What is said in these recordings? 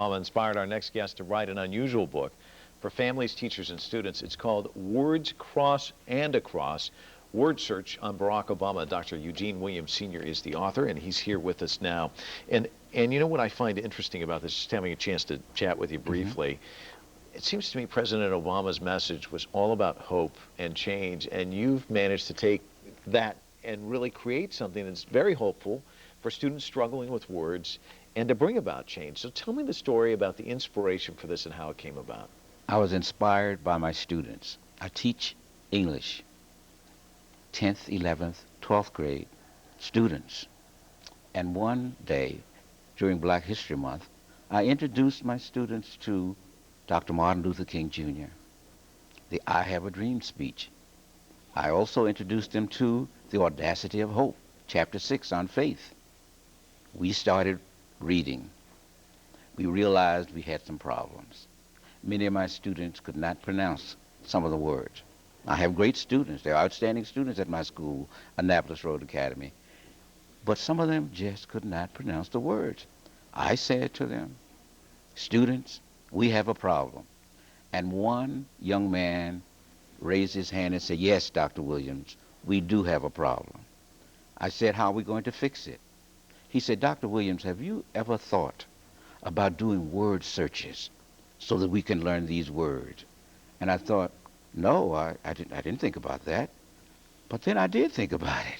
Inspired our next guest to write an unusual book for families, teachers, and students. It's called Words Cross and Across, Word Search on Barack Obama. Dr. Eugene Williams Sr. is the author, and he's here with us now. And you know what I find interesting about this, just having a chance to chat with you briefly, it seems to me President Obama's message was all about hope and change, and you've managed to take that and really create something that's very hopeful for students struggling with words and to bring about change. So tell me the story about the inspiration for this and how it came about. I was inspired by my students. I teach English, 10th, 11th, 12th grade students. And one day, during Black History Month, I introduced my students to Dr. Martin Luther King Jr., the I Have a Dream speech. I also introduced them to The Audacity of Hope, Chapter 6 on faith. We started reading. We realized we had some problems. Many of my students could not pronounce some of the words. I have great students. They're outstanding students at my school, Annapolis Road Academy. But some of them just could not pronounce the words. I said to them, students, we have a problem. And one young man raised his hand and said, yes, Dr. Williams, we do have a problem. I said, how are we going to fix it? He said, Dr. Williams, have you ever thought about doing word searches so that we can learn these words? And I thought, no, I didn't think about that. But then I did think about it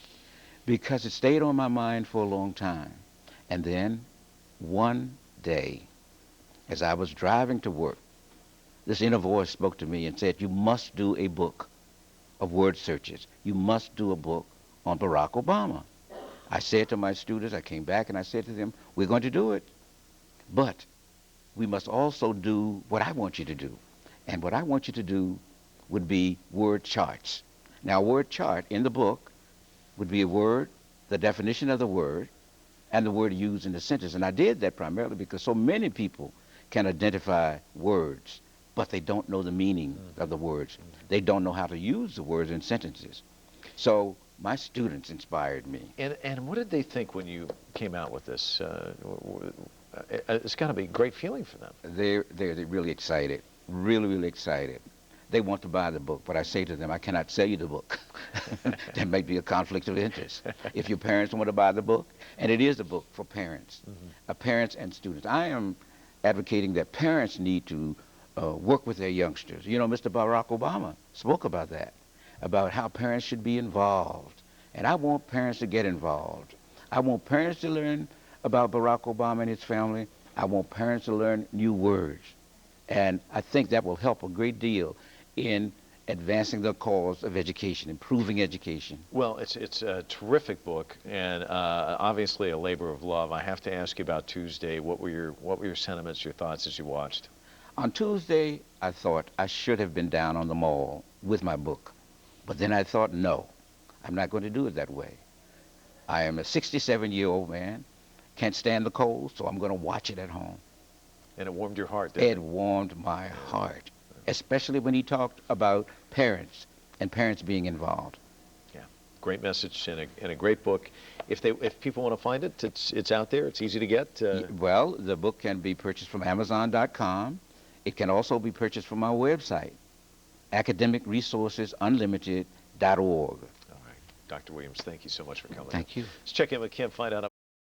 because it stayed on my mind for a long time. And then one day, as I was driving to work, this inner voice spoke to me and said, you must do a book of word searches. You must do a book on Barack Obama. I said to my students, I came back and I said to them, we're going to do it, but we must also do what I want you to do. And what I want you to do would be word charts. Now, a word chart in the book would be a word, the definition of the word, and the word used in the sentence. And I did that primarily because so many people can identify words, but they don't know the meaning of the words. They don't know how to use the words in sentences. So my students inspired me. And what did they think when you came out with this? It's got to be a great feeling for them. They're really excited, really excited. They want to buy the book, but I say to them, I cannot sell you the book. There may be a conflict of interest. If your parents want to buy the book, and it is a book for parents, parents and students. I am advocating that parents need to work with their youngsters. You know, Mr. Barack Obama spoke about that, about how parents should be involved. And I want parents to get involved. I want parents to learn about Barack Obama and his family. I want parents to learn new words. And I think that will help a great deal in advancing the cause of education, improving education. Well, it's a terrific book, and obviously a labor of love. I have to ask you about Tuesday. What were your sentiments, your thoughts as you watched? On Tuesday, I thought I should have been down on the mall with my book. But then I thought, no, I'm not going to do it that way. I am a 67-year-old man, can't stand the cold, so I'm going to watch it at home. And it warmed your heart, didn't it? It warmed my heart, especially when he talked about parents and parents being involved. Yeah, great message and a great book. If people want to find it, it's out there. It's easy to get. Well, the book can be purchased from Amazon.com. It can also be purchased from our website, academicresourcesunlimited.org. All right. Dr. Williams, thank you so much for coming. Thank you. Let's check in with Kim, find out